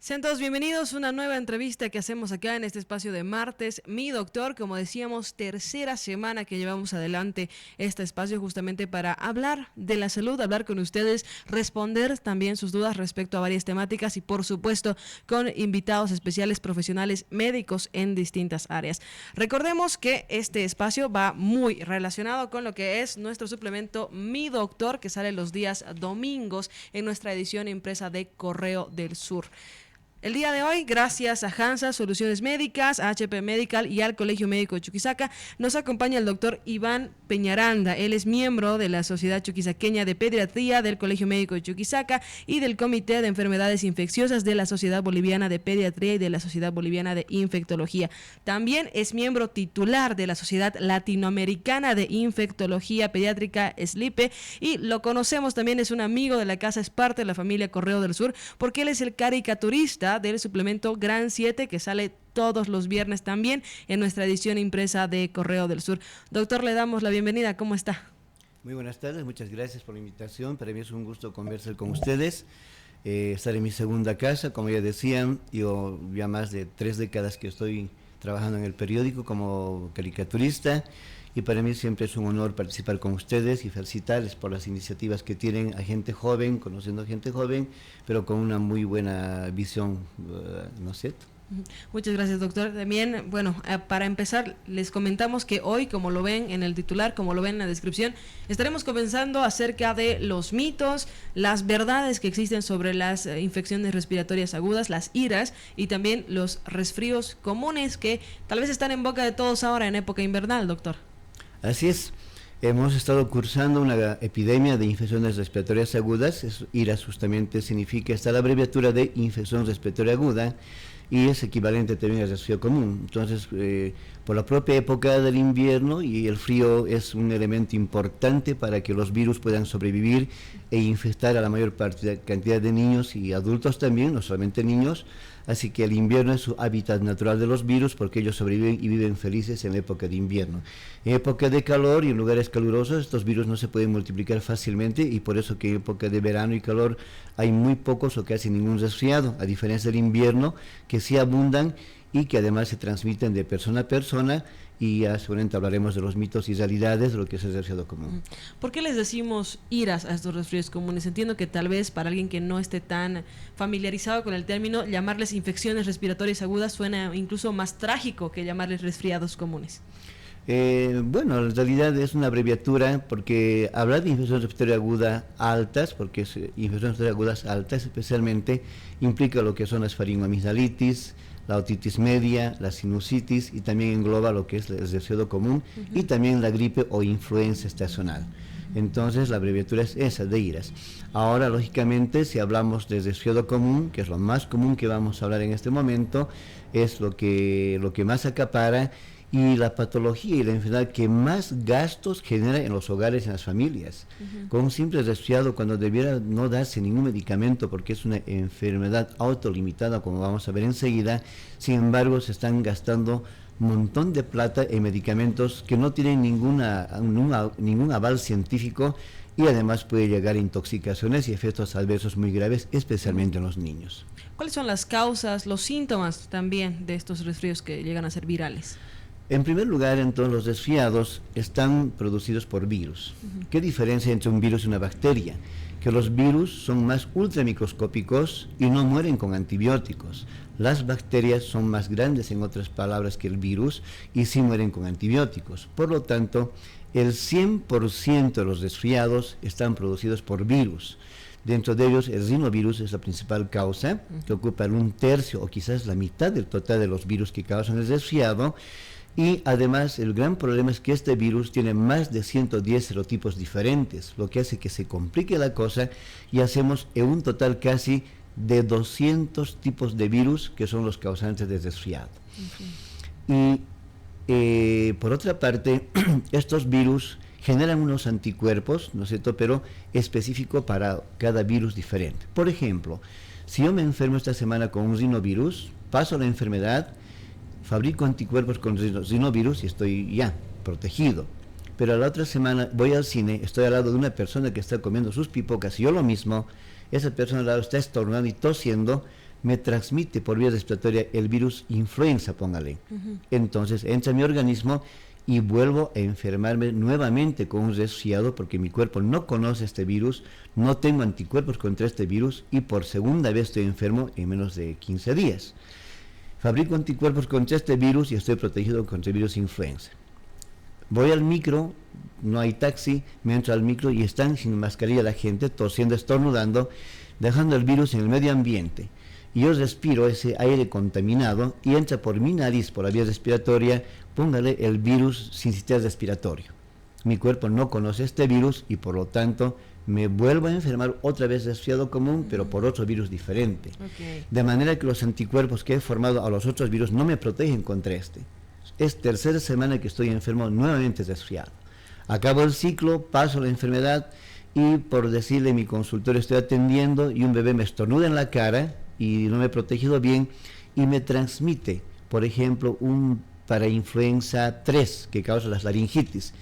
Sean todos bienvenidos a una nueva entrevista que hacemos acá en este espacio de martes. Mi doctor, como decíamos, tercera semana que llevamos adelante este espacio justamente para hablar de la salud, hablar con ustedes, responder también sus dudas respecto a varias temáticas y por supuesto con invitados especiales profesionales médicos en distintas áreas. Recordemos que este espacio va muy relacionado con lo que es nuestro suplemento Mi Doctor, que sale los días domingos en nuestra edición impresa de Correo del Sur. El día de hoy, gracias a Hansa Soluciones Médicas, a HP Medical y al Colegio Médico de Chuquisaca, nos acompaña el doctor Iván Peñaranda. Él es miembro de la Sociedad Chuquisaqueña de Pediatría del Colegio Médico de Chuquisaca y del Comité de Enfermedades Infecciosas de la Sociedad Boliviana de Pediatría y de la Sociedad Boliviana de Infectología. También es miembro titular de la Sociedad Latinoamericana de Infectología Pediátrica, SLIPE, y lo conocemos también, es un amigo de la casa, es parte de la familia Correo del Sur, porque él es el caricaturista del suplemento Gran 7 que sale todos los viernes también en nuestra edición impresa de Correo del Sur. Doctor, le damos la bienvenida, ¿cómo está? Muy buenas tardes, muchas gracias por la invitación. Para mí es un gusto conversar con ustedes. Estar en mi segunda casa, como ya decían, yo ya más de 3 décadas que estoy trabajando en el periódico como caricaturista y para mí siempre es un honor participar con ustedes y felicitarles por las iniciativas que tienen a gente joven, conociendo a gente joven, pero con una muy buena visión, ¿no es cierto? Muchas gracias, doctor. También, bueno, para empezar, les comentamos que hoy, como lo ven en el titular, como lo ven en la descripción, estaremos conversando acerca de los mitos, las verdades que existen sobre las infecciones respiratorias agudas, las IRAS, y también los resfríos comunes que tal vez están en boca de todos ahora en época invernal, doctor. Así es. Hemos estado cursando una epidemia de infecciones respiratorias agudas. IRAS justamente significa, está la abreviatura de infección respiratoria aguda y es equivalente también al resfrío común. Entonces, por la propia época del invierno y el frío es un elemento importante para que los virus puedan sobrevivir e infectar a la mayor cantidad de niños y adultos también, no solamente niños. Así que el invierno es su hábitat natural de los virus porque ellos sobreviven y viven felices en la época de invierno. En época de calor y en lugares calurosos estos virus no se pueden multiplicar fácilmente y por eso que en época de verano y calor hay muy pocos o casi ningún resfriado, a diferencia del invierno que sí abundan y que además se transmiten de persona a persona. Y ya seguramente hablaremos de los mitos y realidades de lo que es el resfriado común. ¿Por qué les decimos IRAS a estos resfríos comunes? Entiendo que tal vez para alguien que no esté tan familiarizado con el término, llamarles infecciones respiratorias agudas suena incluso más trágico que llamarles resfriados comunes. Bueno, en realidad es una abreviatura porque hablar de infecciones respiratorias agudas altas, porque es infecciones respiratorias agudas altas especialmente, implica lo que son las faringoamigdalitis, la otitis media, la sinusitis y también engloba lo que es el resfriado común y también la gripe o influenza estacional. Entonces la abreviatura es esa, de IRAS. Ahora, lógicamente, si hablamos de resfriado común, que es lo más común que vamos a hablar en este momento, es lo que más acapara y la patología y la enfermedad que más gastos genera en los hogares y en las familias. Con un simple resfriado, cuando debiera no darse ningún medicamento porque es una enfermedad autolimitada, como vamos a ver enseguida, sin embargo se están gastando un montón de plata en medicamentos que no tienen ningún aval científico y además puede llegar a intoxicaciones y efectos adversos muy graves, especialmente en los niños. ¿Cuáles son las causas, los síntomas también de estos resfríos que llegan a ser virales? En primer lugar, entonces, los resfriados están producidos por virus. ¿Qué diferencia entre un virus y una bacteria? Que los virus son más ultramicroscópicos y no mueren con antibióticos. Las bacterias son más grandes, en otras palabras, que el virus y sí mueren con antibióticos. Por lo tanto, el 100% de los resfriados están producidos por virus. Dentro de ellos, el rinovirus es la principal causa, que ocupa el 1/3 o quizás la mitad del total de los virus que causan el resfriado. Y además el gran problema es que este virus tiene más de 110 serotipos diferentes, lo que hace que se complique la cosa y hacemos en un total casi de 200 tipos de virus que son los causantes de resfriado. Y por otra parte, estos virus generan unos anticuerpos, ¿no es cierto?, pero específico para cada virus diferente. Por ejemplo, si yo me enfermo esta semana con un rinovirus, paso la enfermedad, fabrico anticuerpos con rinovirus y estoy ya protegido. Pero a la otra semana voy al cine, estoy al lado de una persona que está comiendo sus pipocas y yo lo mismo, esa persona al lado está estornudando y tosiendo, me transmite por vía respiratoria el virus influenza, póngale. Entonces entra en mi organismo y vuelvo a enfermarme nuevamente con un resfriado porque mi cuerpo no conoce este virus, no tengo anticuerpos contra este virus y por segunda vez estoy enfermo en menos de 15 días. Fabrico anticuerpos contra este virus y estoy protegido contra el virus influenza. Voy al micro, no hay taxi, me entro al micro y están sin mascarilla la gente, tosiendo, estornudando, dejando el virus en el medio ambiente. Y yo respiro ese aire contaminado y entra por mi nariz, por la vía respiratoria, póngale el virus sin sistema respiratorio. Mi cuerpo no conoce este virus y por lo tanto me vuelvo a enfermar otra vez resfriado común, pero por otro virus diferente. De manera que los anticuerpos que he formado a los otros virus no me protegen contra este. Es tercera semana que estoy enfermo, nuevamente resfriado. Acabo el ciclo, paso la enfermedad y por decirle en mi consultorio estoy atendiendo y un bebé me estornuda en la cara y no me he protegido bien y me transmite, por ejemplo, un parainfluenza 3 que causa las laringitis.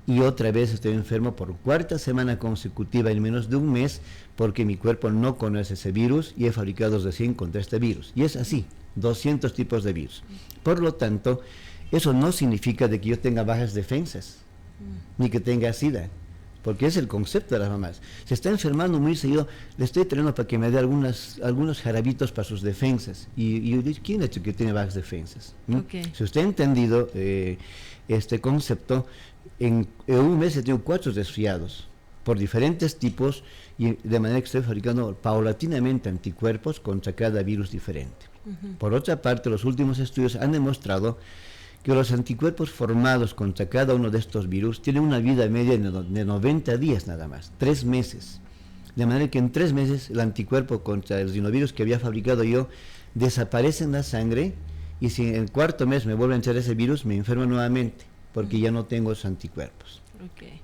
Y otra vez estoy enfermo por cuarta semana consecutiva en menos de un mes porque mi cuerpo no conoce ese virus y he fabricado recién contra este virus. Y es así, 200 tipos de virus. Por lo tanto, eso no significa de que yo tenga bajas defensas, ni que tenga SIDA, porque es el concepto de las mamás. Se está enfermando muy seguido, le estoy trayendo para que me dé algunos jarabitos para sus defensas. Y yo digo, ¿quién ha dicho que tiene bajas defensas? Si usted ha entendido este concepto, en un mes he tenido 4 resfriados por diferentes tipos y de manera que estoy fabricando paulatinamente anticuerpos contra cada virus diferente. Por otra parte, los últimos estudios han demostrado que los anticuerpos formados contra cada uno de estos virus tienen una vida media de 90 días nada más, 3 meses. De manera que en 3 meses el anticuerpo contra el rinovirus que había fabricado yo desaparece en la sangre y si en el cuarto mes me vuelve a entrar ese virus me enfermo nuevamente porque ya no tengo esos anticuerpos.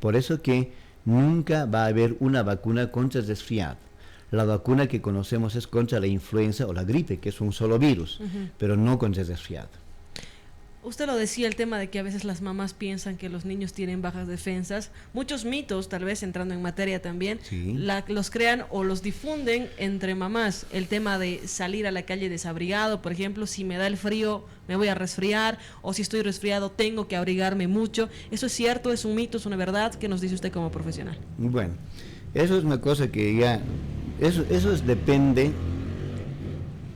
Por eso que nunca va a haber una vacuna contra el resfriado. La vacuna que conocemos es contra la influenza o la gripe, que es un solo virus, pero no contra el resfriado. Usted lo decía, el tema de que a veces las mamás piensan que los niños tienen bajas defensas. Muchos mitos, tal vez entrando en materia también, los crean o los difunden entre mamás. El tema de salir a la calle desabrigado, por ejemplo, si me da el frío me voy a resfriar, o si estoy resfriado tengo que abrigarme mucho. ¿Eso es cierto? ¿Es un mito? ¿Es una verdad? ¿Qué nos dice usted como profesional? Bueno, eso es una cosa que ya, depende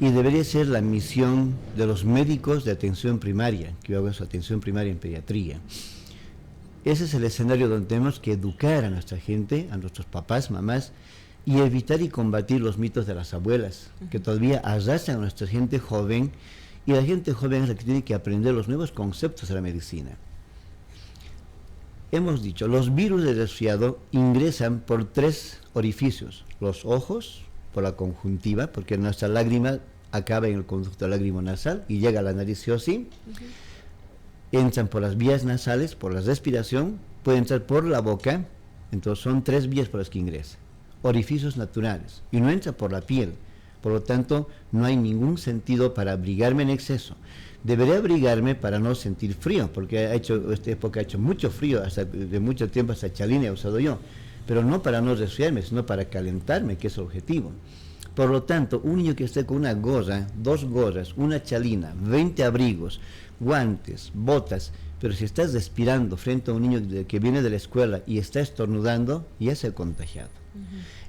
y debería ser la misión de los médicos de atención primaria, que yo hago su atención primaria en pediatría. Ese es el escenario donde tenemos que educar a nuestra gente, a nuestros papás, mamás, y evitar y combatir los mitos de las abuelas, que todavía arrastran a nuestra gente joven, y la gente joven es la que tiene que aprender los nuevos conceptos de la medicina. Hemos dicho, los virus del resfriado ingresan por 3 orificios, los ojos, por la conjuntiva, porque nuestra lágrima acaba en el conducto lágrimo-nasal y llega a la nariz sí o sí. Entran por las vías nasales, por la respiración, pueden entrar por la boca, entonces son 3 vías por las que ingresa. Orificios naturales, y no entra por la piel, por lo tanto no hay ningún sentido para abrigarme en exceso. Debería abrigarme para no sentir frío, porque esta época ha hecho mucho frío, hasta de mucho tiempo hasta chalina he usado yo, pero no para no resfriarme, sino para calentarme, que es el objetivo. Por lo tanto, un niño que esté con una gorra, 2 gorras, una chalina, 20 abrigos, guantes, botas, pero si estás respirando frente a un niño que viene de la escuela y está estornudando, ya se ha contagiado.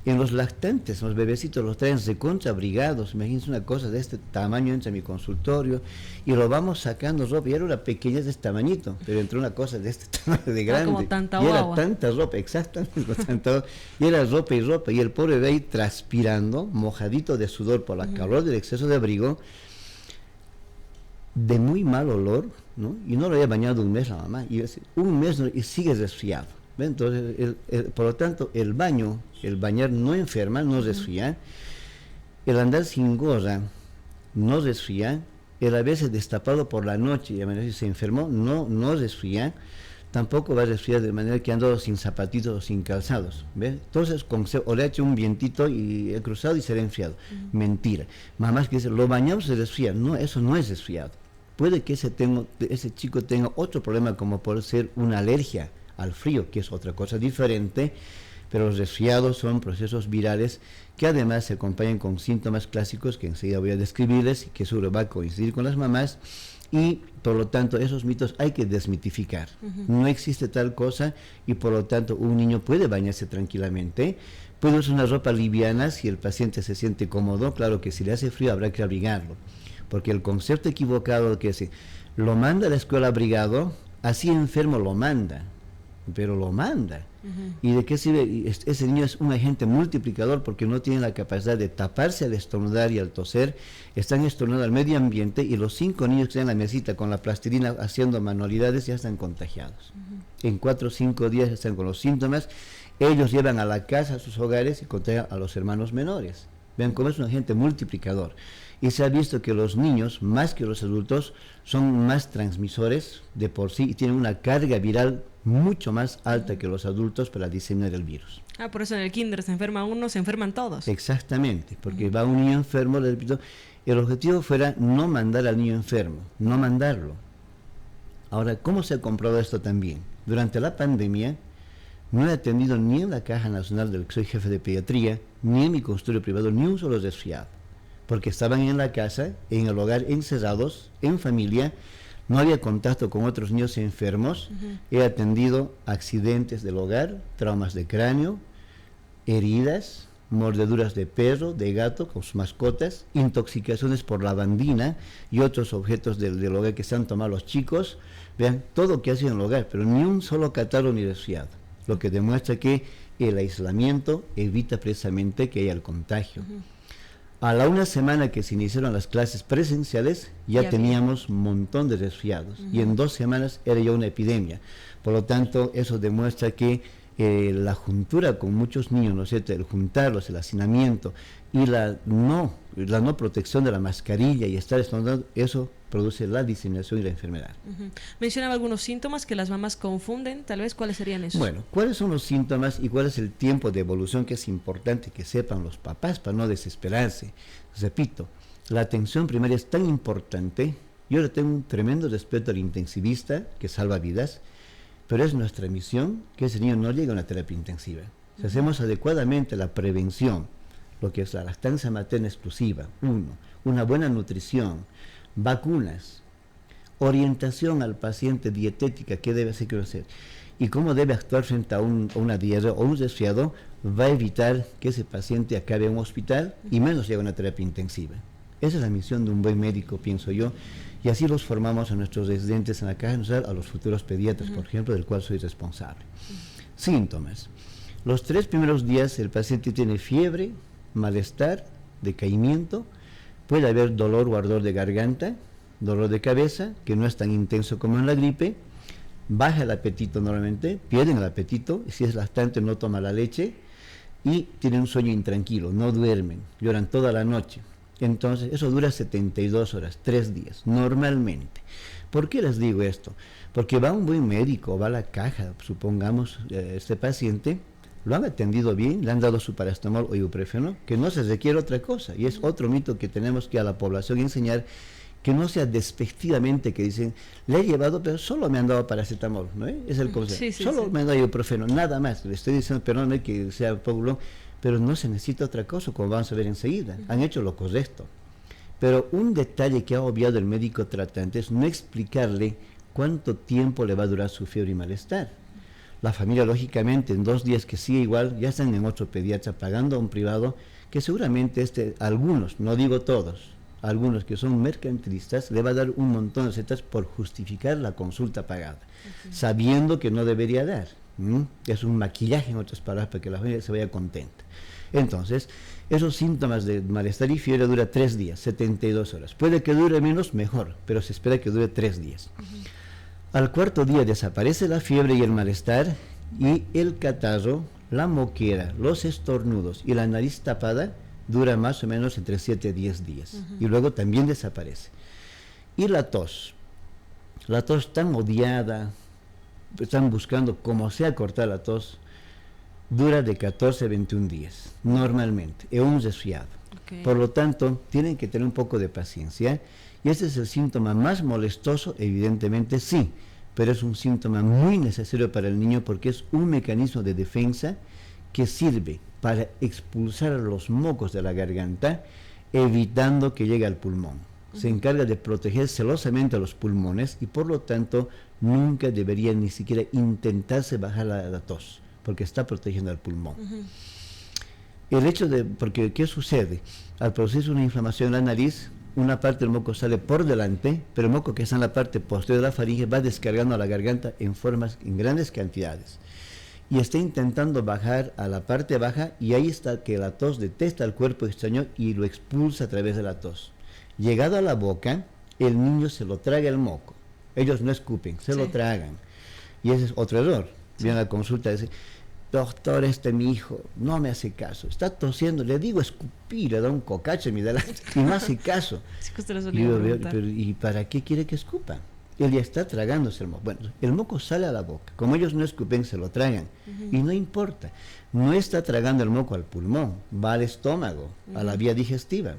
En los lactantes, los bebecitos los traen recontraabrigados, imagínense una cosa de este tamaño, entra a mi consultorio y lo vamos sacando ropa, y era una pequeña de este tamañito, pero entró una cosa de este tamaño de grande, como tanta y era guagua. tanta ropa, exactamente, y era ropa y ropa, y el pobre bebé ahí transpirando, mojadito de sudor por la calor del exceso de abrigo, de muy mal olor, ¿no? Y no lo había bañado un mes la mamá, y un mes y sigue resfriado. Entonces, por lo tanto, el bañar no enferma, no resfría, el andar sin gorra no resfría, el a veces destapado por la noche y a veces se enfermó, no resfría, tampoco va a resfriar de manera que ando sin zapatitos o sin calzados, ¿ves? Entonces, o le ha hecho un vientito y he cruzado y se le ha enfriado. Mentira. Mamás que dicen, lo bañamos se resfría. No, eso no es resfriado. Puede que ese chico tenga otro problema como puede ser una alergia al frío, que es otra cosa diferente, Pero los resfriados son procesos virales que además se acompañan con síntomas clásicos que enseguida voy a describirles y que seguro va a coincidir con las mamás. Y por lo tanto esos mitos hay que desmitificar. No existe tal cosa y por lo tanto un niño puede bañarse tranquilamente, puede usar una ropa liviana si el paciente se siente cómodo. Claro que si le hace frío habrá que abrigarlo, porque el concepto equivocado que es, lo manda a la escuela abrigado, así enfermo lo manda, pero lo manda. ¿Y de qué sirve? Ese niño es un agente multiplicador porque no tiene la capacidad de taparse al estornudar y al toser. Están estornudando al medio ambiente y los 5 niños que están en la mesita con la plastilina haciendo manualidades ya están contagiados. En 4 o 5 días están con los síntomas. Ellos llevan a la casa, a sus hogares y contagian a los hermanos menores. Vean cómo es un agente multiplicador. Y se ha visto que los niños, más que los adultos, son más transmisores de por sí y tienen una carga viral mucho más alta que los adultos para diseminar el virus. Por eso en el kinder se enferma uno, se enferman todos. Exactamente, porque va un niño enfermo, le repito, el objetivo fuera no mandar al niño enfermo, no mandarlo. Ahora, ¿cómo se ha comprobado esto también? Durante la pandemia, no he atendido ni en la Caja Nacional del que soy jefe de pediatría, ni en mi consultorio privado, ni un solo resfriado, porque estaban en la casa, en el hogar, encerrados, en familia, no había contacto con otros niños enfermos. He atendido accidentes del hogar, traumas de cráneo, heridas, mordeduras de perro, de gato, con sus mascotas, intoxicaciones por lavandina y otros objetos del hogar que se han tomado los chicos. Vean, todo lo que hacen en el hogar, pero ni un solo catarro ni resfriado, lo que demuestra que el aislamiento evita precisamente que haya el contagio. A la una semana que se iniciaron las clases presenciales, ya teníamos un montón de resfriados, y en 2 semanas era ya una epidemia. Por lo tanto, eso demuestra que la juntura con muchos niños, ¿no es cierto?, el juntarlos, el hacinamiento y la no protección de la mascarilla y estar estornudando, eso produce la diseminación y la enfermedad. Mencionaba algunos síntomas que las mamás confunden, tal vez, ¿cuáles serían esos? Bueno, ¿cuáles son los síntomas y cuál es el tiempo de evolución que es importante que sepan los papás para no desesperarse? Repito, la atención primaria es tan importante. Yo le tengo un tremendo respeto al intensivista que salva vidas, pero es nuestra misión que ese niño no llegue a una terapia intensiva. Si hacemos adecuadamente la prevención, lo que es la lactancia materna exclusiva, una buena nutrición, vacunas, orientación al paciente dietética, qué debe hacer, qué no hacer, y cómo debe actuar frente a una diarrea o un resfriado, va a evitar que ese paciente acabe en un hospital y menos llegue a una terapia intensiva. Esa es la misión de un buen médico, pienso yo, y así los formamos a nuestros residentes en la Caja Nacional, a los futuros pediatras, por ejemplo, del cual soy responsable. Síntomas. Los 3 primeros días el paciente tiene fiebre, malestar, decaimiento, puede haber dolor o ardor de garganta, dolor de cabeza, que no es tan intenso como en la gripe, baja el apetito normalmente, pierden el apetito, si es lactante no toma la leche, y tienen un sueño intranquilo, no duermen, lloran toda la noche. Entonces, eso dura 72 horas, 3 días, normalmente. ¿Por qué les digo esto? Porque va un buen médico, va a la caja, supongamos, este paciente, lo han atendido bien, le han dado su paracetamol o ibuprofeno, que no se requiere otra cosa. Y es otro mito que tenemos que a la población enseñar, que no sea despectivamente que dicen, le he llevado, pero solo me han dado paracetamol, ¿no? Es el concepto. Solo me han dado ibuprofeno, nada más. Le estoy diciendo, perdón, que sea pueblo, pero no se necesita otra cosa, como vamos a ver enseguida. Han hecho lo correcto. Pero un detalle que ha obviado el médico tratante es no explicarle cuánto tiempo le va a durar su fiebre y malestar. La familia, lógicamente, en 2 días que sigue igual, ya están en otro pediatra pagando a un privado, que seguramente algunos, no digo todos, algunos que son mercantilistas, le va a dar un montón de recetas por justificar la consulta pagada, sabiendo que no debería dar. Es un maquillaje, en otras palabras, para que la familia se vaya contenta. Entonces, esos síntomas de malestar y fiebre dura 3 días, 72 horas. Puede que dure menos, mejor, pero se espera que dure 3 días. Al 4.º día desaparece la fiebre y el malestar, y el catarro, la moquera, los estornudos y la nariz tapada dura más o menos entre 7 y 10 días. Y luego también desaparece. Y la tos tan odiada, están buscando como sea cortar la tos, dura de 14 a 21 días, normalmente, es un resfriado. Por lo tanto, tienen que tener un poco de paciencia, y ese es el síntoma más molestoso, evidentemente sí, pero es un síntoma muy necesario para el niño porque es un mecanismo de defensa que sirve para expulsar los mocos de la garganta, evitando que llegue al pulmón. Se encarga de proteger celosamente a los pulmones y por lo tanto nunca debería ni siquiera intentarse bajar la tos, porque está protegiendo al pulmón. El hecho de, porque ¿qué sucede? Al producirse una inflamación en la nariz, una parte del moco sale por delante, pero el moco que está en la parte posterior de la faringe va descargando a la garganta en grandes cantidades. Y está intentando bajar a la parte baja, y ahí está que la tos detecta el cuerpo extraño y lo expulsa a través de la tos. Llegado a la boca, el niño se lo traga el moco. Ellos no escupen, se lo tragan. Y ese es otro error. Viene a la consulta y dice, doctor, mi hijo no me hace caso, está tosiendo, le digo escupir, le da un cocacho y no hace caso. Sí, que usted lo solía preguntar. Pero ¿y para qué quiere que escupa? Él ya está tragándose el moco. Bueno, el moco sale a la boca, como ellos no escupen, se lo tragan, y no importa, no está tragando el moco al pulmón, va al estómago, a la vía digestiva,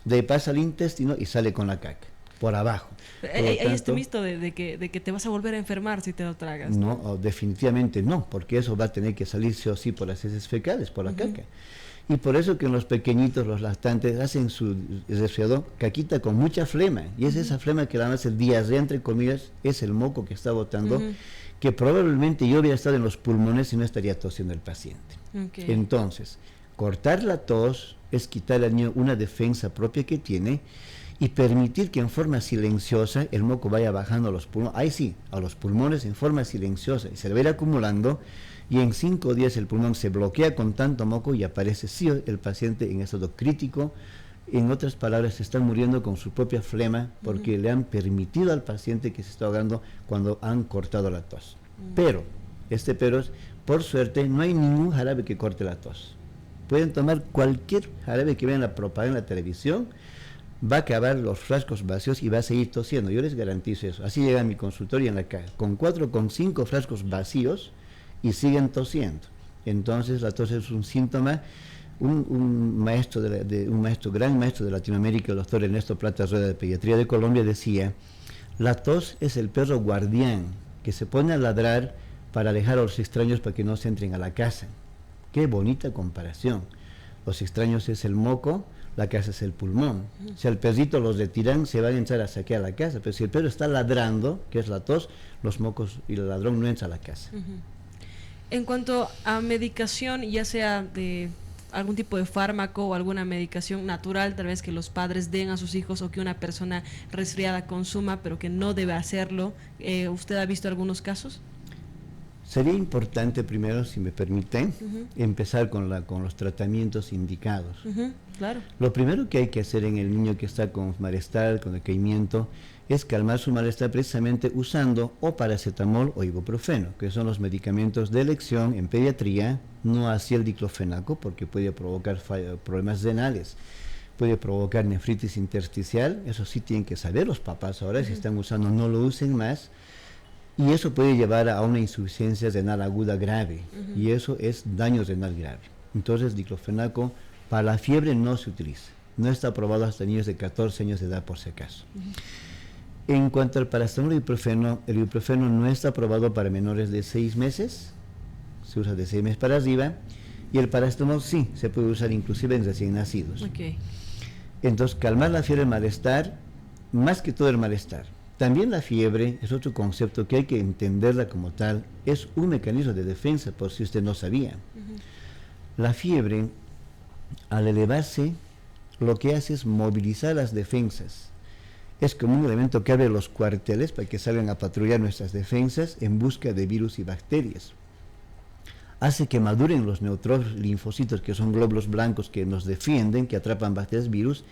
de ahí pasa al intestino y sale con la caca, por abajo. Hay este mito de que te vas a volver a enfermar si te lo tragas. No, definitivamente no, porque eso va a tener que salir sí o sí por las heces fecales, por la caca. Y por eso que en los pequeñitos, los lactantes, hacen su resfriado, caquita con mucha flema. Y es esa flema que además el diarrea, entre comillas, es el moco que está botando, que probablemente yo hubiera estado en los pulmones y no estaría tosiendo el paciente. Entonces, cortar la tos es quitar al niño una defensa propia que tiene y permitir que en forma silenciosa el moco vaya bajando a los pulmones, ahí sí, a los pulmones en forma silenciosa, y se le va a ir acumulando, y en 5 días el pulmón se bloquea con tanto moco y aparece sí el paciente en estado crítico. En otras palabras, se está muriendo con su propia flema porque le han permitido al paciente que se está ahogando cuando han cortado la tos. Pero es, por suerte, no hay ningún jarabe que corte la tos. Pueden tomar cualquier jarabe que vean la propaganda en la televisión, va a acabar los frascos vacíos y va a seguir tosiendo. Yo les garantizo eso. Así llega a mi consultorio en la caja, con 4 con 5 frascos vacíos y siguen tosiendo. Entonces la tos es un síntoma. Un gran maestro de Latinoamérica, el doctor Ernesto Plata Rueda, de Pediatría de Colombia, decía: la tos es el perro guardián que se pone a ladrar para alejar a los extraños para que no se entren a la casa. Qué bonita comparación. Los extraños es el moco, la casa es el pulmón. Si al perrito los retiran, se van a entrar a saquear la casa, pero si el perro está ladrando, que es la tos, los mocos y el ladrón no entran a la casa. En cuanto a medicación, ya sea de algún tipo de fármaco o alguna medicación natural, tal vez que los padres den a sus hijos o que una persona resfriada consuma, pero que no debe hacerlo, ¿usted ha visto algunos casos? Sería importante primero, si me permiten, empezar con los tratamientos indicados. Claro. Lo primero que hay que hacer en el niño que está con malestar, con decaimiento, es calmar su malestar precisamente usando o paracetamol o ibuprofeno, que son los medicamentos de elección en pediatría, no así el diclofenaco, porque puede provocar problemas renales, puede provocar nefritis intersticial. Eso sí tienen que saber los papás ahora, si están usando, no lo usen más. Y eso puede llevar a una insuficiencia renal aguda grave, y eso es daño renal grave. Entonces, diclofenaco para la fiebre no se utiliza. No está aprobado hasta niños de 14 años de edad, por si acaso. En cuanto al paracetamol y el ibuprofeno no está aprobado para menores de 6 meses, se usa de 6 meses para arriba, y el paracetamol sí, se puede usar inclusive en recién nacidos. Entonces, calmar la fiebre, el malestar, más que todo el malestar. También la fiebre es otro concepto que hay que entenderla como tal, es un mecanismo de defensa, por si usted no sabía. La fiebre, al elevarse, lo que hace es movilizar las defensas. Es como un elemento que abre los cuarteles para que salgan a patrullar nuestras defensas en busca de virus y bacterias. Hace que maduren los neutrófilos linfocitos, que son glóbulos blancos que nos defienden, que atrapan bacterias, virus,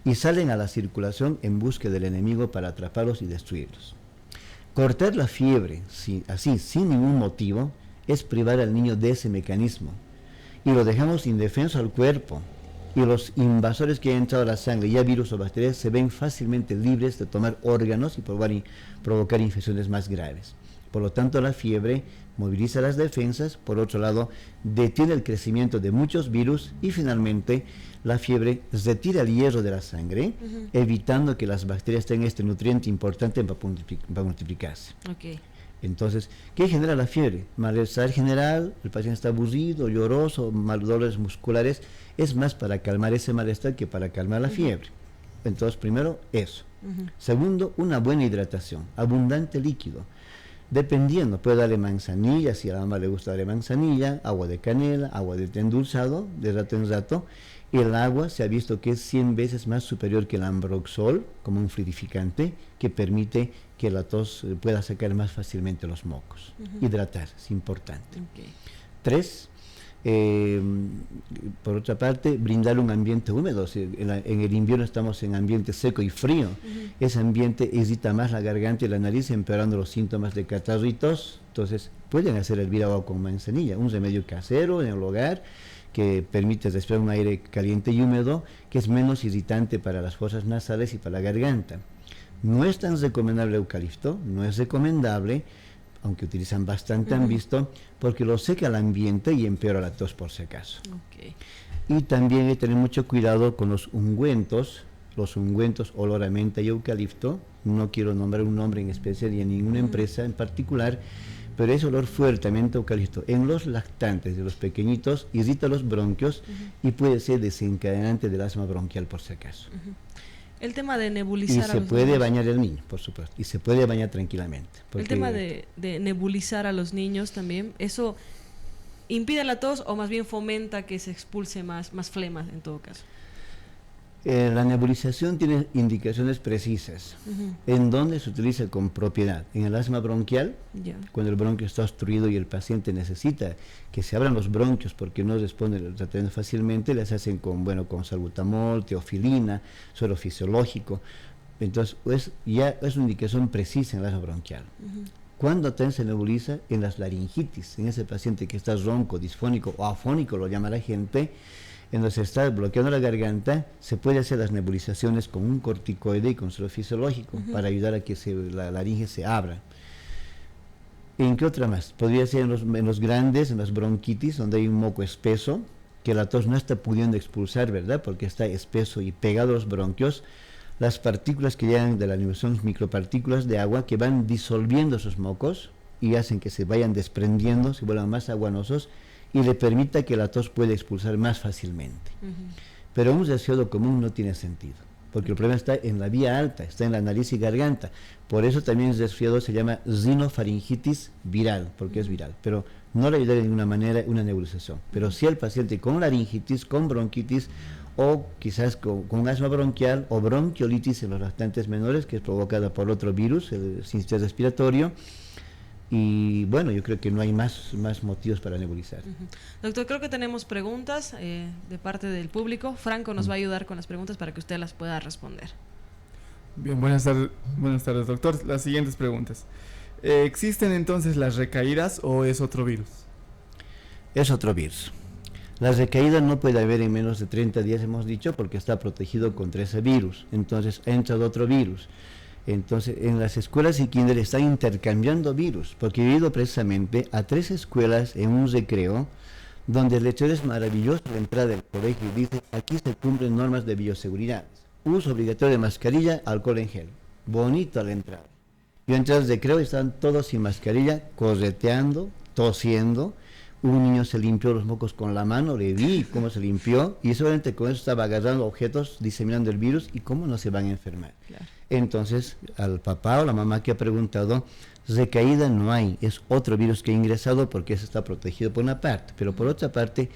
y salen a la circulación en busca del enemigo para atraparlos y destruirlos. Cortar la fiebre, así, sin ningún motivo, es privar al niño de ese mecanismo. Y lo dejamos indefenso al cuerpo. Y los invasores que han entrado a la sangre, ya virus o bacterias, se ven fácilmente libres de tomar órganos y provocar infecciones más graves. Por lo tanto, la fiebre moviliza las defensas, por otro lado, detiene el crecimiento de muchos virus y finalmente la fiebre retira el hierro de la sangre, evitando que las bacterias tengan este nutriente importante para multiplicarse. Entonces, ¿qué genera la fiebre? Malestar general, el paciente está aburrido, lloroso, dolores musculares. Es más para calmar ese malestar que para calmar la fiebre. Entonces, primero, eso. Segundo, una buena hidratación, abundante líquido. Dependiendo, puede darle manzanilla, si a la mamá le gusta darle manzanilla, agua de canela, agua de té endulzado, de rato en rato. Y el agua se ha visto que es 100 veces más superior que el ambroxol, como un fluidificante, que permite que la tos pueda sacar más fácilmente los mocos. Hidratar, es importante. 3, por otra parte, brindar un ambiente húmedo. Si en el invierno estamos en ambiente seco y frío. Ese ambiente irrita más la garganta y la nariz, empeorando los síntomas de catarritos. Entonces, pueden hacer hervir agua con manzanilla, un remedio casero en el hogar que permite respirar un aire caliente y húmedo, que es menos irritante para las fosas nasales y para la garganta. No es tan recomendable eucalipto, no es recomendable, aunque utilizan bastante, han visto, porque lo seca el ambiente y empeora la tos por si acaso. Y también hay que tener mucho cuidado con los ungüentos olor a menta y eucalipto. No quiero nombrar un nombre en especial y en ninguna empresa en particular, pero ese olor fuerte a menta eucalipto en los lactantes de los pequeñitos irrita los bronquios y puede ser desencadenante del asma bronquial por si acaso. El tema de nebulizar y se puede bañar el niño, por supuesto, y se puede bañar tranquilamente. El tema de nebulizar a los niños también, ¿eso impide la tos o más bien fomenta que se expulse más flema en todo caso? La nebulización tiene indicaciones precisas en donde se utiliza con propiedad. En el asma bronquial, cuando el bronquio está obstruido y el paciente necesita que se abran los bronquios porque no responde al tratamiento fácilmente, les hacen con salbutamol, teofilina, suero fisiológico. Entonces, ya es una indicación precisa en el asma bronquial. Cuando también se nebuliza en las laringitis, en ese paciente que está ronco, disfónico o afónico, lo llama la gente, en donde se está bloqueando la garganta, se puede hacer las nebulizaciones con un corticoide y con suero fisiológico para ayudar a que la laringe se abra. ¿En qué otra más? Podría ser en los grandes, en las bronquitis, donde hay un moco espeso, que la tos no está pudiendo expulsar, ¿verdad? Porque está espeso y pegado a los bronquios. Las partículas que llegan de la nebulización son micropartículas de agua que van disolviendo esos mocos y hacen que se vayan desprendiendo, se vuelvan más aguanosos, y le permita que la tos pueda expulsar más fácilmente. Pero un resfriado común no tiene sentido, porque el problema está en la vía alta, está en la nariz y garganta. Por eso también el resfriado se llama rinofaringitis viral, porque es viral, pero no le ayuda de ninguna manera una nebulización. Pero si el paciente con laringitis, con bronquitis, o quizás con asma bronquial o bronquiolitis en los lactantes menores, que es provocada por otro virus, el sistema respiratorio. Y bueno, yo creo que no hay más motivos para nebulizar. Doctor, creo que tenemos preguntas de parte del público. Franco nos va a ayudar con las preguntas para que usted las pueda responder. Bien, buenas tardes, doctor. Las siguientes preguntas. ¿Existen entonces las recaídas o es otro virus? Es otro virus. Las recaídas no puede haber en menos de 30 días, hemos dicho, porque está protegido contra ese virus. Entonces ha entrado otro virus. Entonces, en las escuelas y kinder están intercambiando virus, porque he ido precisamente a 3 escuelas en un recreo, donde el letrero es maravilloso a la entrada del colegio y dice, aquí se cumplen normas de bioseguridad. Uso obligatorio de mascarilla, alcohol en gel. Bonito a la entrada. Yo entré al recreo y estaban todos sin mascarilla, correteando, tosiendo. Un niño se limpió los mocos con la mano, le vi cómo se limpió, y solamente con eso estaba agarrando objetos, diseminando el virus, y cómo no se van a enfermar. Claro. Entonces, al papá o la mamá que ha preguntado, recaída no hay, es otro virus que ha ingresado porque ese está protegido por una parte, pero por otra parte,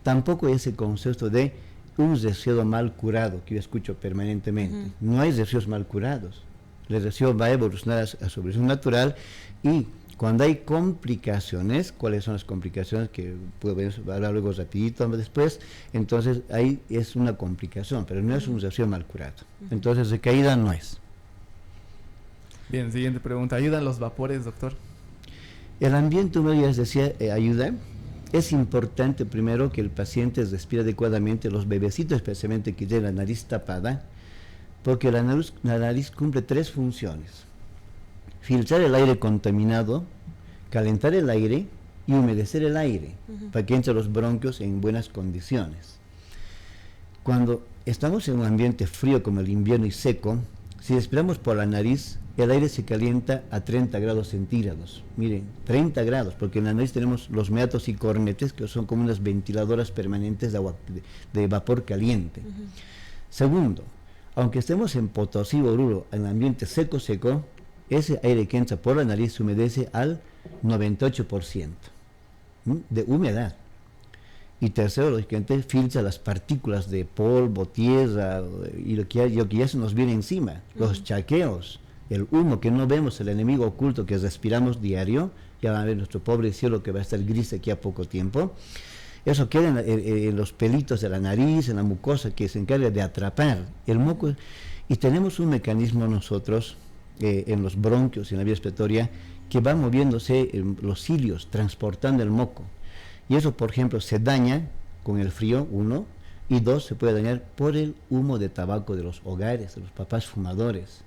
tampoco hay ese concepto de un resfriado mal curado, que yo escucho permanentemente. No hay resfriados mal curados. El resfriado va a evolucionar a su evolución natural, y cuando hay complicaciones, ¿cuáles son las complicaciones? Que podemos hablar luego rapidito después. Entonces ahí es una complicación, pero no es un resfriado mal curado. Entonces recaída no es. Bien, siguiente pregunta. ¿Ayudan los vapores, doctor? El ambiente húmedo, ya les decía, ayuda. Es importante primero que el paciente respire adecuadamente, los bebecitos especialmente que tienen la nariz tapada, porque la nariz cumple 3 funciones. Filtrar el aire contaminado, calentar el aire y humedecer el aire para que entre los bronquios en buenas condiciones. Cuando estamos en un ambiente frío como el invierno y seco, Si respiramos por la nariz, el aire se calienta a 30 grados centígrados. Miren, 30 grados, porque en la nariz tenemos los meatos y cornetes, que son como unas ventiladoras permanentes de vapor caliente. Segundo, aunque estemos en Potosí, Oruro, en ambiente seco, ese aire que entra por la nariz se humedece al 98% de humedad. Y tercero, lógicamente, filtra las partículas de polvo, tierra y lo que ya se nos viene encima, los chaqueos, el humo que no vemos, el enemigo oculto que respiramos diario. Ya van a ver nuestro pobre cielo que va a estar gris aquí a poco tiempo. Eso queda en los pelitos de la nariz, en la mucosa que se encarga de atrapar el moco. Y tenemos un mecanismo nosotros en los bronquios y en la vía respiratoria que va moviéndose los cilios, transportando el moco. Y eso, por ejemplo, se daña con el frío, uno, y dos, se puede dañar por el humo de tabaco de los hogares, de los papás fumadores.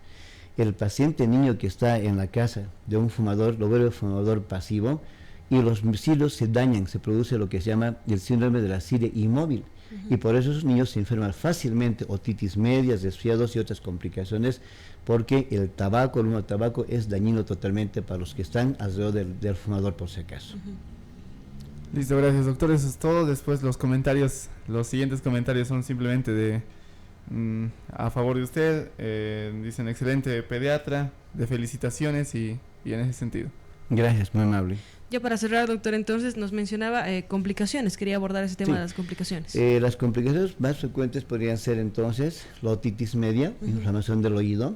El paciente niño que está en la casa de un fumador lo vuelve fumador pasivo y los cilios se dañan, se produce lo que se llama el síndrome de la cilia inmóvil. Y por eso esos niños se enferman fácilmente, otitis medias, resfriados y otras complicaciones, porque el tabaco, el humo de tabaco es dañino totalmente para los que están alrededor del fumador, por si acaso. Listo, gracias doctor, eso es todo. Después los siguientes comentarios son simplemente a favor de usted. Dicen excelente pediatra, de felicitaciones y en ese sentido. Gracias, muy amable. Ya para cerrar, doctor, entonces nos mencionaba complicaciones, quería abordar ese tema de las complicaciones. Las complicaciones más frecuentes podrían ser entonces la otitis media, inflamación del oído,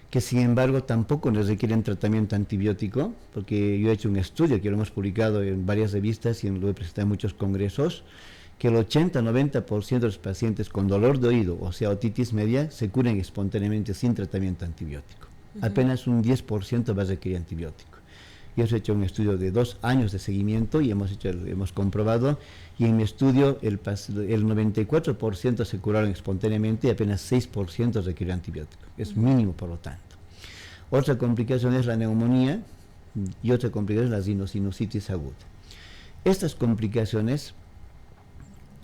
que sin embargo tampoco nos requieren tratamiento antibiótico, porque yo he hecho un estudio que lo hemos publicado en varias revistas y lo he presentado en muchos congresos, que el 80-90% de los pacientes con dolor de oído, o sea, otitis media, se curan espontáneamente sin tratamiento antibiótico. Apenas un 10% va a requerir antibiótico. Yo he hecho un estudio de 2 años de seguimiento y hemos comprobado, y en mi estudio el 94% se curaron espontáneamente y apenas 6% requirió antibiótico. Es mínimo, por lo tanto. Otra complicación es la neumonía y otra complicación es la sinusitis aguda. Estas complicaciones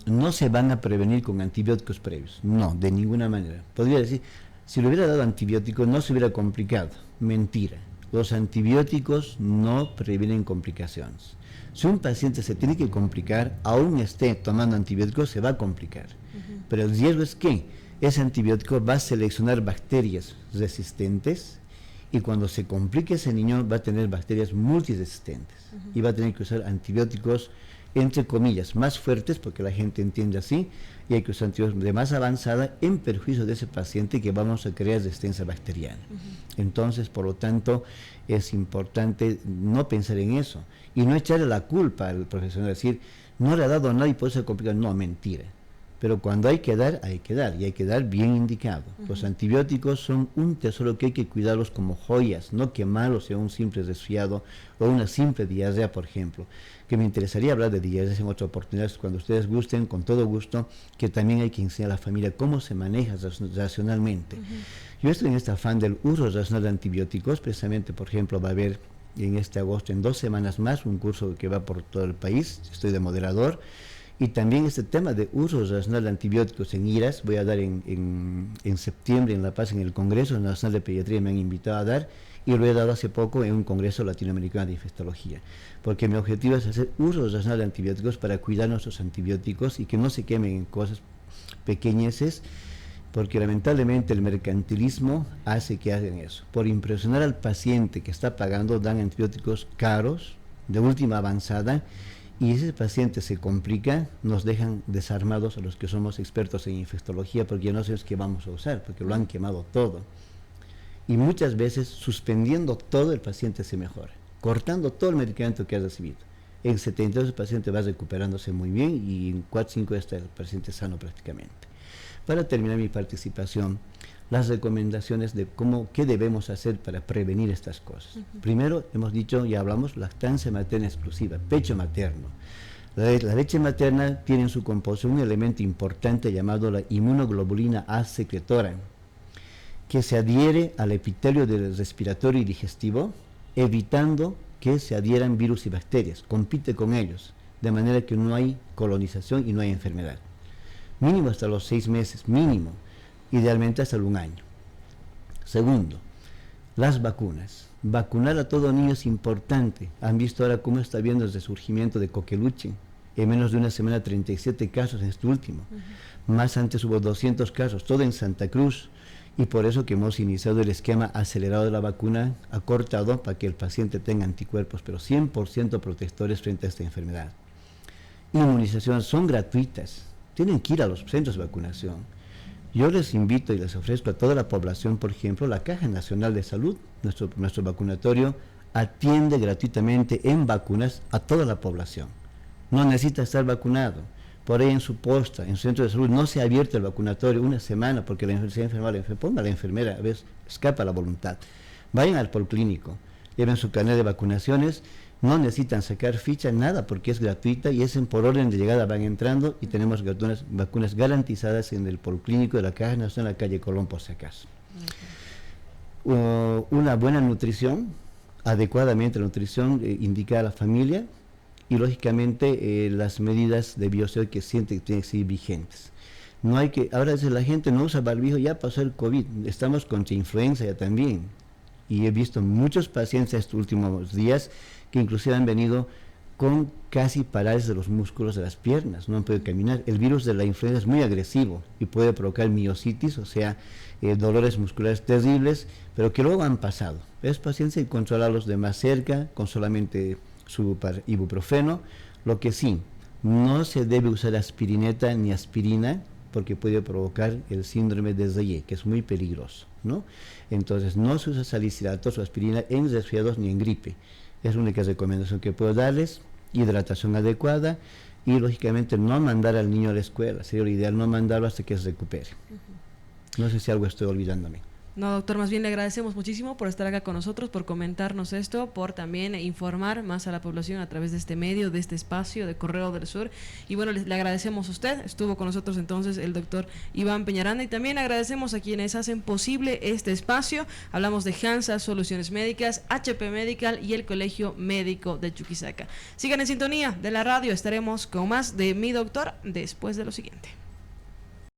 no se van a prevenir con antibióticos previos, no, de ninguna manera. Podría decir, si le hubiera dado antibióticos no se hubiera complicado. Mentira. Los antibióticos no previenen complicaciones. Si un paciente se tiene que complicar, aún esté tomando antibióticos, se va a complicar. Pero el riesgo es que ese antibiótico va a seleccionar bacterias resistentes y cuando se complique ese niño va a tener bacterias multiresistentes y va a tener que usar antibióticos, entre comillas, más fuertes, porque la gente entiende así, y hay que usar antibióticos de más avanzada en perjuicio de ese paciente que vamos a crear resistencia bacteriana. Entonces, por lo tanto, es importante no pensar en eso y no echarle la culpa al profesional, decir, no le ha dado nada y por eso se complica. No, mentira. Pero cuando hay que dar, y hay que dar bien indicado. Los antibióticos son un tesoro que hay que cuidarlos como joyas, no quemarlos sea un simple resfriado o una simple diarrea, por ejemplo. Que me interesaría hablar de diarrea en otra oportunidad, cuando ustedes gusten, con todo gusto, que también hay que enseñar a la familia cómo se maneja racionalmente. Yo estoy en este afán del uso racional de antibióticos, precisamente, por ejemplo, va a haber en este agosto, en 2 semanas más, un curso que va por todo el país, estoy de moderador. Y también este tema de uso racional de antibióticos en IRAS, voy a dar en septiembre en La Paz, en el Congreso Nacional de Pediatría, me han invitado a dar, y lo he dado hace poco en un Congreso Latinoamericano de Infectología, porque mi objetivo es hacer uso racional de antibióticos para cuidar nuestros antibióticos y que no se quemen en cosas pequeñeces, porque lamentablemente el mercantilismo hace que hagan eso. Por impresionar al paciente que está pagando, dan antibióticos caros, de última avanzada, y ese paciente se complica, nos dejan desarmados a los que somos expertos en infectología, porque ya no sabemos qué vamos a usar, porque lo han quemado todo. Y muchas veces, suspendiendo todo, el paciente se mejora, cortando todo el medicamento que ha recibido. En 72 el paciente va recuperándose muy bien y en 4-5 está el paciente sano prácticamente. Para terminar mi participación, las recomendaciones de qué debemos hacer para prevenir estas cosas. Primero, hemos dicho, ya hablamos, lactancia materna exclusiva, pecho materno. La leche materna tiene en su composición un elemento importante llamado la inmunoglobulina A secretora, que se adhiere al epitelio del respiratorio y digestivo, evitando que se adhieran virus y bacterias, compite con ellos, de manera que no hay colonización y no hay enfermedad. Mínimo hasta los 6 meses, mínimo. Idealmente hasta 1 año. Segundo, las vacunas. Vacunar a todo niño es importante. Han visto ahora cómo está habiendo el resurgimiento de Coqueluche. En menos de una semana 37 casos en este último. Más antes hubo 200 casos, todo en Santa Cruz. Y por eso que hemos iniciado el esquema acelerado de la vacuna, acortado para que el paciente tenga anticuerpos, pero 100% protectores frente a esta enfermedad. Inmunizaciones son gratuitas. Tienen que ir a los centros de vacunación. Yo les invito y les ofrezco a toda la población, por ejemplo, la Caja Nacional de Salud, nuestro vacunatorio, atiende gratuitamente en vacunas a toda la población. No necesita estar vacunado. Por ahí en su posta, en su centro de salud, no se ha abierto el vacunatorio una semana porque se ha enfermado, ponga a la enfermera, a veces escapa la voluntad. Vayan al policlínico, lleven su carnet de vacunaciones, no necesitan sacar ficha, nada, porque es gratuita y es por orden de llegada, van entrando y tenemos vacunas garantizadas en el policlínico de la Caja Nacional, en la calle Colón, por si acaso. Una buena nutrición, adecuadamente la nutrición indicada a la familia, y lógicamente las medidas de bioseguridad que sienten que tienen que seguir vigentes. No hay que, ahora dice la gente no usa barbijo, ya pasó el COVID, estamos contra influenza ya también. Y he visto muchos pacientes estos últimos días que inclusive han venido con casi parálisis de los músculos de las piernas, no han podido caminar. El virus de la influenza es muy agresivo y puede provocar miositis, o sea, dolores musculares terribles, pero que luego han pasado. Es pacientes hay que controlarlos de más cerca, con solamente su ibuprofeno. Lo que sí, no se debe usar aspirineta ni aspirina porque puede provocar el síndrome de Zayé, que es muy peligroso, ¿no? Entonces no se usa salicilatos o aspirina en resfriados ni en gripe. Es la única recomendación que puedo darles. Hidratación adecuada y lógicamente no mandar al niño a la escuela. Sería lo ideal no mandarlo hasta que se recupere. No sé si algo estoy olvidándome. No, doctor, más bien le agradecemos muchísimo por estar acá con nosotros, por comentarnos esto, por también informar más a la población a través de este medio, de este espacio de Correo del Sur. Y bueno, le agradecemos a usted, estuvo con nosotros entonces el doctor Iván Peñaranda, y también agradecemos a quienes hacen posible este espacio. Hablamos de Hansa Soluciones Médicas, HP Medical y el Colegio Médico de Chuquisaca. Sigan en sintonía de la radio, estaremos con más de Mi Doctor después de lo siguiente.